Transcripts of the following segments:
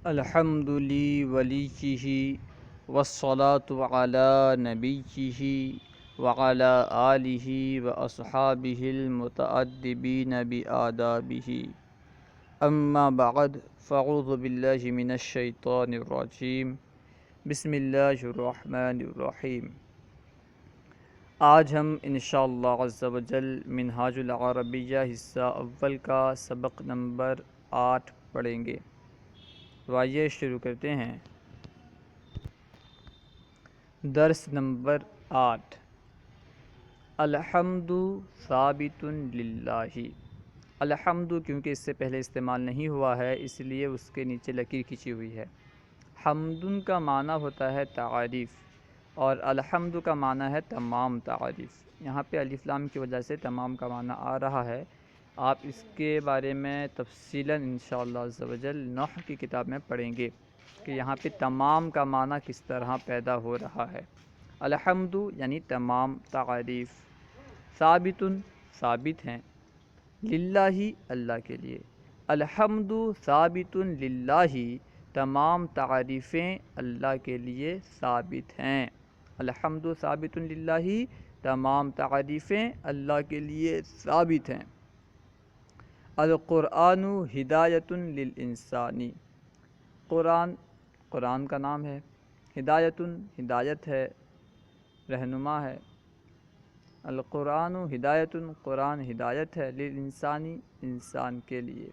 الحمد لله وليه والصلاة على نبيه وعلى آله وأصحابه المتأدبين بآدابه أما بعد فأعوذ بالله من الشيطان الرجيم بسم اللہ الرحمن الرحیم۔ آج ہم انشاءاللہ عز و جل منہاج العربیہ حصہ اول کا سبق نمبر 8 پڑھیں گے۔ تو آئیے شروع کرتے ہیں۔ درس نمبر 8، الحمد ثابت للہ۔ الحمد کیونکہ اس سے پہلے استعمال نہیں ہوا ہے اس لیے اس کے نیچے لکیر کھینچی ہوئی ہے۔ حمدن کا معنی ہوتا ہے تعریف اور الحمد کا معنی ہے تمام تعریف۔ یہاں پہ الف لام کی وجہ سے تمام کا معنی آ رہا ہے۔ آپ اس کے بارے میں تفصیلاً انشاءاللہ عز و جل نحو کی کتاب میں پڑھیں گے کہ یہاں پہ تمام کا معنی کس طرح پیدا ہو رہا ہے۔ الحمد یعنی تمام تعریف، ثابتن ثابت ہیں، للہ اللہ کے لیے۔ الحمد ثابت للہ، تمام تعریفیں اللہ کے لیے ثابت ہیں۔ الحمد ثابت للہ، تمام تعریفیں اللہ کے لیے ثابت ہیں۔ القرآن ہدایۃ للانسان، قرآن کا نام ہے، ہدایۃ ہدایت ہے، رہنما ہے۔ القرآن ہدایۃ، قرآن ہدایت ہے، للانسانی انسان کے لیے۔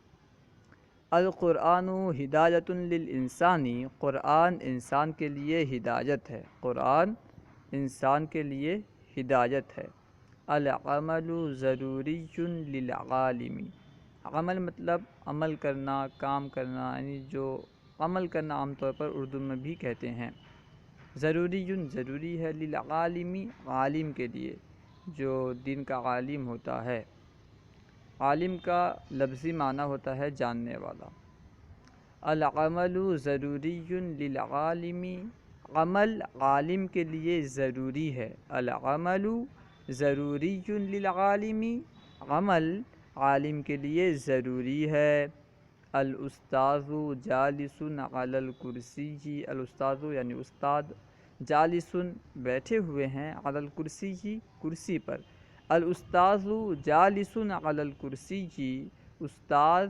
القرآن ہدایۃ للانسانی، قرآن انسان کے لیے ہدایت ہے، قرآن انسان کے لیے ہدایت ہے۔ العمل ضروری للعالم، عمل مطلب عمل کرنا، کام کرنا، یعنی جو عمل کرنا عام طور پر اردو میں بھی کہتے ہیں۔ ضروری ضروری ہے، للعالم عالم کے لیے، جو دین کا عالم ہوتا ہے۔ عالم کا لفظی معنی ہوتا ہے جاننے والا۔ العمل ضروری للعالم، عمل عالم کے لیے ضروری ہے۔ العمل ضروری للعالم، عمل عالم کے لیے ضروری ہے۔ الاستاذ جالس علی الکرسی، الاستاذ یعنی استاد، جالس بیٹھے ہوئے ہیں، علی الکرسی کرسی پر۔ الاستاذ جالس علی الکرسی، استاد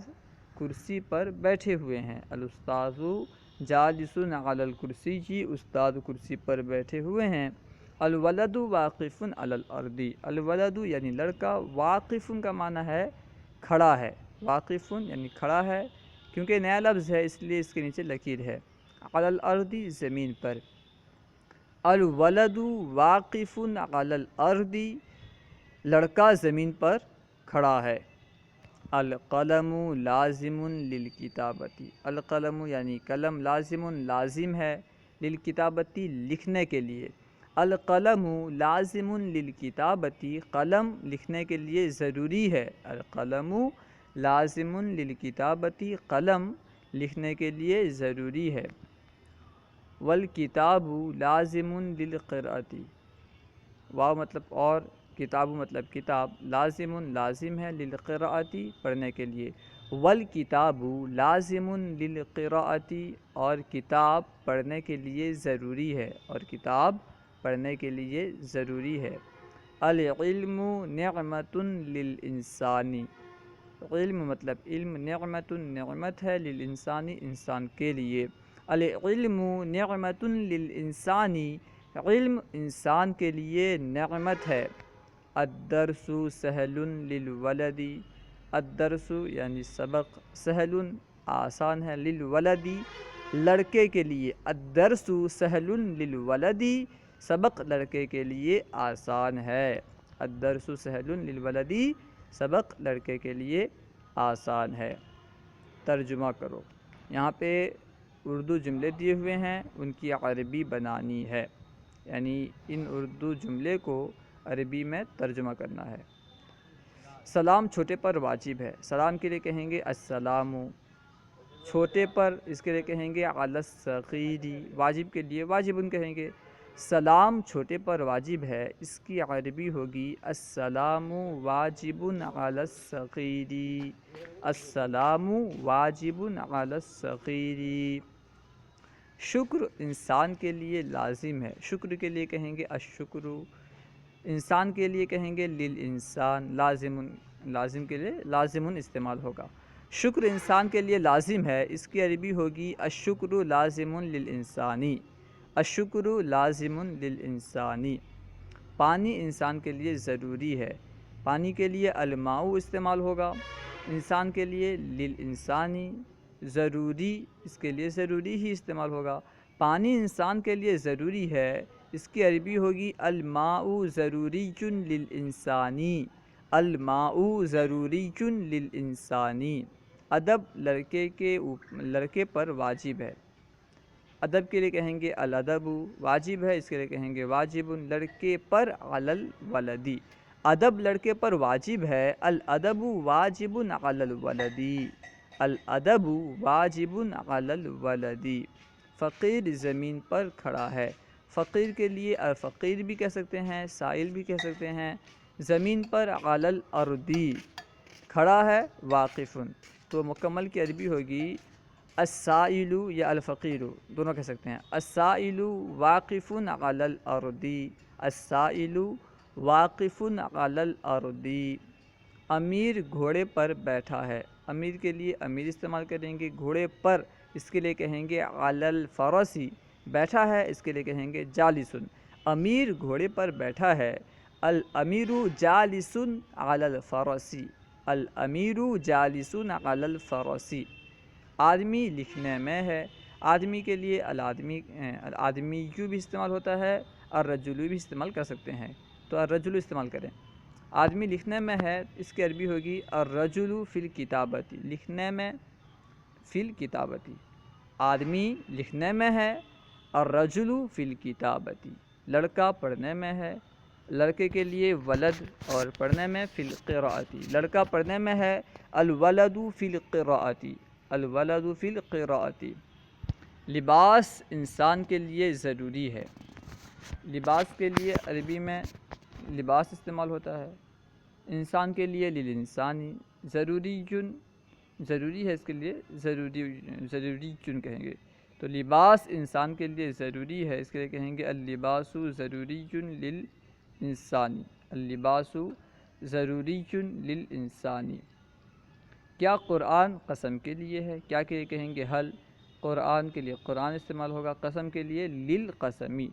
کرسی پر بیٹھے ہوئے ہیں۔ الاستاذ جالس علی الکرسی، استاد کرسی پر بیٹھے ہوئے ہیں۔ الولد واقف علی الارض، الولد یعنی لڑکا، واقف کا معنی ہے کھڑا ہے، واقف یعنی کھڑا ہے، کیونکہ نیا لفظ ہے اس لیے اس کے نیچے لکیر ہے۔ علی الارض زمین پر۔ الولد واقف علی الارض، لڑکا زمین پر کھڑا ہے۔ القلم لازم للکتابت، القلم یعنی قلم، لازم لازم ہے، للکتابت لکھنے کے لیے۔ القلم لازم للکتابت، قلم لکھنے کے لیے ضروری ہے۔ القلم لازم للکتابت، قلم لکھنے کے لیے ضروری ہے۔ والکتاب لازم للقراءۃ، واو مطلب اور، کتاب مطلب کتاب، لازم لازم ہے، للقراءۃ پڑھنے کے لیے۔ والکتاب لازم للقراءۃ، اور کتاب پڑھنے کے لیے ضروری ہے، اور کتاب پڑھنے کے لیے ضروری ہے۔ العلم نعمۃ للانسان، علم مطلب علم، نعمۃ نعمت ہے، للانسان انسان کے لیے۔ العلم نعمۃ للانسان، علم انسان کے لیے نعمت ہے۔ الدرس سہل للولد، الدرس یعنی سبق، سہل آسان ہے، للولد لڑکے کے لیے۔ الدرس سہل للولد، سبق لڑکے کے لیے آسان ہے۔ الدرس سہل للولد، سبق لڑکے کے لیے آسان ہے۔ ترجمہ کرو۔ یہاں پہ اردو جملے دیے ہوئے ہیں، ان کی عربی بنانی ہے، یعنی ان اردو جملے کو عربی میں ترجمہ کرنا ہے۔ سلام چھوٹے پر واجب ہے، سلام کے لیے کہیں گے السلام، چھوٹے پر اس کے لیے کہیں گے علی الصغیر، واجب کے لیے واجب کہیں گے۔ سلام چھوٹے پر واجب ہے، اس کی عربی ہوگی السلام واجب علی الصغیر، السلام واجب علی الصغیر۔ شکر انسان کے لیے لازم ہے، شکر کے لیے کہیں گے الشکر، انسان کے لیے کہیں گے للانسان، لازم کے لیے لازم استعمال ہوگا۔ شکر انسان کے لیے لازم ہے، اس کی عربی ہوگی الشکر لازم للانسانی، الشکر لازم للانسانی۔ پانی انسان کے لیے ضروری ہے، پانی کے لیے الماء استعمال ہوگا، انسان کے لیے للانسانی، ضروری اس کے لیے ضروری ہی استعمال ہوگا۔ پانی انسان کے لیے ضروری ہے، اس کی عربی ہوگی الماء ضروری للانسانی، الماء ضروری للانسانی۔ ادب لڑکے پر واجب ہے، ادب کے لیے کہیں گے الادب، واجب ہے اس کے لیے کہیں گے واجب لڑکے پر علی الولدی، ادب لڑکے پر واجب ہے، الادب واجب علی الولدی، الادب واجب علی الولدی۔ فقیر زمین پر کھڑا ہے، فقیر کے لیے الفقیر بھی کہہ سکتے ہیں، سائل بھی کہہ سکتے ہیں۔ زمین پر علی الارض، کھڑا ہے واقف، تو مکمل کی عربی ہوگی السائل یا الفقیر، دونوں کہہ سکتے ہیں۔ السائل واقف علی الارض، السائل واقف علی الارض۔ امیر گھوڑے پر بیٹھا ہے، امیر کے لیے امیر استعمال کریں گے، گھوڑے پر اس کے لیے کہیں گے علی الفرس، بیٹھا ہے اس کے لیے کہیں گے جالس۔ امیر گھوڑے پر بیٹھا ہے، الامیر جالس علی الفرس، الامیر جالس علی الفرس۔ آدمی لکھنے میں ہے، آدمی کے لیے آدمی بھی استعمال ہوتا ہے، الرجل بھی استعمال کر سکتے ہیں، تو الرجل استعمال کریں۔ آدمی لکھنے میں ہے، اس کی عربی ہوگی الرجل فی الکتابۃ، لکھنے میں فی الکتابۃ، آدمی لکھنے میں ہے، الرجل فی الکتابۃ۔ لڑکا پڑھنے میں ہے، لڑکے کے لیے ولد اور پڑھنے میں فی القراءۃ، لڑکا پڑھنے میں ہے، الولد فی القراءۃ، الولد فی القراءۃ۔ لباس انسان کے لیے ضروری ہے، لباس کے لیے عربی میں لباس استعمال ہوتا ہے، انسان کے لیے للانسانی، ضروری ہے اس کے لیے ضروری کہیں گے، تو لباس انسان کے لیے ضروری ہے، اس کے لیے کہیں گے اللباس ضروری للانسانی، اللباس ضروری للانسانی۔ کیا قرآن قسم کے لیے ہے؟ کیا کے لیے کہیں گے حل، قرآن کے لیے قرآن استعمال ہوگا، قسم کے لیے للقسمی۔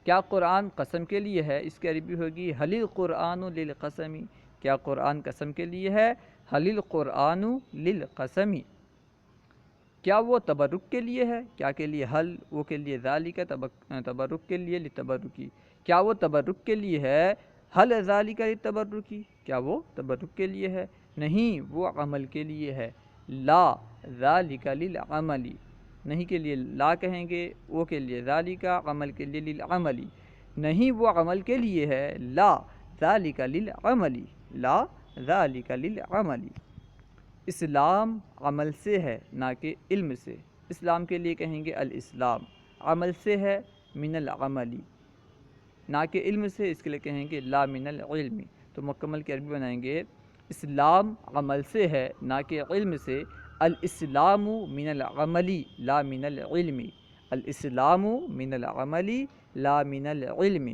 کیا قرآن قسم کے لیے ہے؟ اس کی عربی ہوگی حل القرآن للقسمی، کیا قرآن قسم کے لیے ہے؟ حل القرآن للقسمی۔ کیا وہ تبرک کے لیے ہے؟ کیا کے لیے حل، وہ کے لیے ذالک، تبرک کے لیے لتبرکی، کیا وہ تبرک کے لیے ہے؟ حل ذالک للتبرکی، کیا وہ تبرک کے لیے ہے؟ نہیں، وہ عمل کے لیے ہے، لا ذالک للعمل، نہیں کے لیے لا کہیں گے، وہ کے لیے ذالک، عمل کے لیے للعمل، نہیں وہ عمل کے لیے ہے، لا ذالک للعمل، لا ذالک للعمل۔ اسلام عمل سے ہے نہ کہ علم سے، اسلام کے لیے کہیں گے الاسلام، عمل سے ہے من العمل، نہ کہ علم سے، اس کے لیے کہیں گے لا من العلم، تو مکمل کی عربی بنائیں گے اسلام عمل سے ہے نہ کہ علم سے، الاسلام من العمل لا من العلم، الاسلام من العمل لا من العلم۔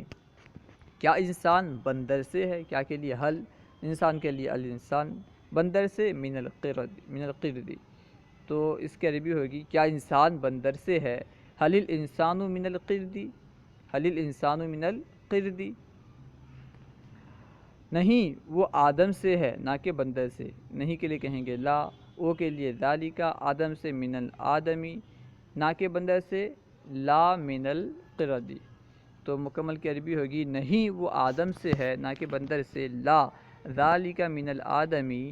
کیا انسان بندر سے ہے؟ کیا کے لیے حل، انسان کے لیے الانسان، بندر سے من القرد، تو اس کی عربی ہوگی کیا انسان بندر سے ہے، حل الانسان من القرد، حل الانسان من القرد۔ نہیں وہ آدم سے ہے نہ کہ بندر سے، نہیں کے لیے کہیں گے لا، او کے لیے ذالک، آدم سے من الآدمی، نہ کہ بندر سے لا من القرد، تو مکمل کی عربی ہوگی نہیں وہ آدم سے ہے نہ کہ بندر سے، لا ذالک من الآدمی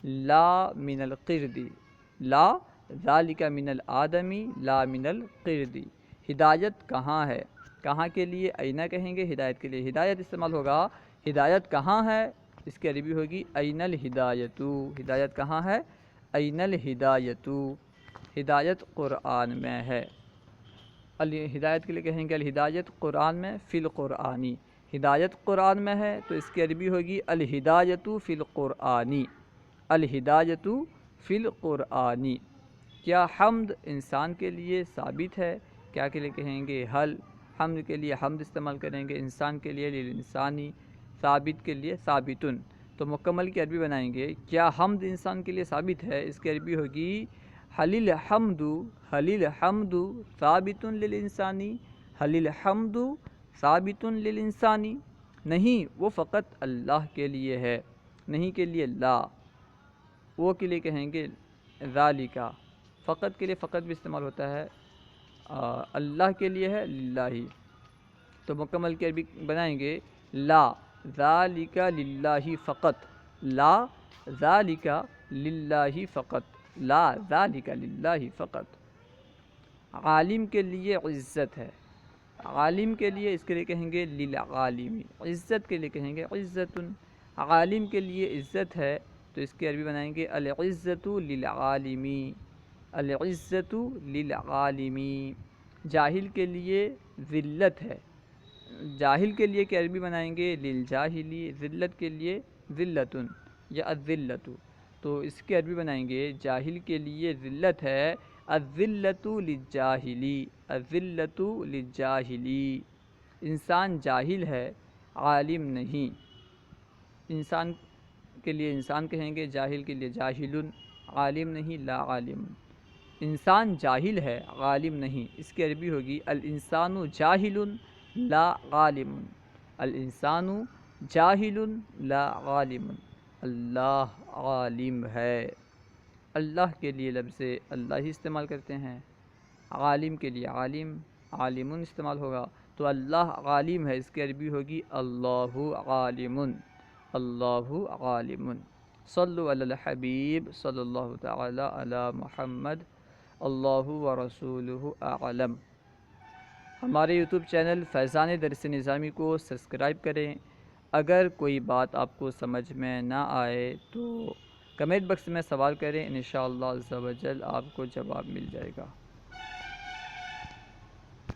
لا من القرد، لا ذالک من الآدمی لا من القرد۔ ہدایت کہاں ہے؟ کہاں کے لیے اینہ کہیں گے، ہدایت کے لیے ہدایت استعمال ہوگا، ہدایت کہاں ہے؟ اس کی عربی ہوگی این الہدایت، ہدایت کہاں ہے؟ این الہدایت، ہدایت قرآن میں ہے۔ ہدایت کے لیے کہیں گے الہدایت قرآن میں فی القرآنی، ہدایت قرآن میں ہے تو اس کی عربی ہوگی الہدایت فی القرآنی، الہدایت فی القرآنی۔ کیا حمد انسان کے لیے ثابت ہے؟ کیا کے لیے کہیں گے حل، حمد کے لیے حمد استعمال کریں گے، انسان کے لیے للانسانی، ثابت کے لیے ثابتن۔ تو مکمل کی عربی بنائیں گے کیا حمد انسان کے لیے ثابت ہے، اس کی عربی ہوگی حل الحمد، حل الحمد ثابت للانسانی، حل الحمد ثابت للانسانی۔ نہیں، وہ فقط اللہ کے لیے ہے، نہیں کے لیے لا، وہ کے لیے کہیں گے ذالکا، فقط کے لیے فقط بھی استعمال ہوتا ہے، اللہ کے لیے ہے للہ۔ تو مکمل کی عربی بنائیں گے لا ذالک للہ فقط، لا ذالک للہ فقط، لا ذالک للہ فقط۔ عالم کے لیے عزت ہے، عالم کے لیے اس کے لیے کہیں گے للعالمی، عزت کے لیے کہیں گے عزت، عالم کے لیے عزت ہے تو اس کی عربی بنائیں گے العزت للعالمی، العزت للعالمی۔ جاہل کے لیے ذلت ہے، جاہل کے لیے کہ عربی بنائیں گے للجاہلی، ذلت کے لیے ذلتن یا الذلت، تو اس کی عربی بنائیں گے جاہل کے لیے ذلت ہے الذلت للجاہلی، الذلت للجاہلی۔ انسان جاہل ہے، عالم نہیں، انسان کے لیے انسان کہیں گے، جاہل کے لیے جاہل، عالم نہیں لا عالم۔ انسان جاہل ہے، عالم نہیں، اس کی عربی ہوگی الانسان جاہل لا عالم، الانسان جاہل لا عالم۔ اللہ عالم ہے، اللہ کے لیے لفظ اللہ ہی استعمال کرتے ہیں، عالم کے لیے عالم، عالمن استعمال ہوگا، تو اللہ عالم ہے، اس کی عربی ہوگی اللہ عالم، اللہ عالم۔ صلو علی الحبیب صلی اللہ تعالی علی محمد، اللہ ورسولہ اعلم۔ ہمارے یوٹیوب چینل فیضان درس نظامی کو سبسکرائب کریں۔ اگر کوئی بات آپ کو سمجھ میں نہ آئے تو کمنٹ باکس میں سوال کریں، انشاءاللہ عز و جل آپ کو جواب مل جائے گا۔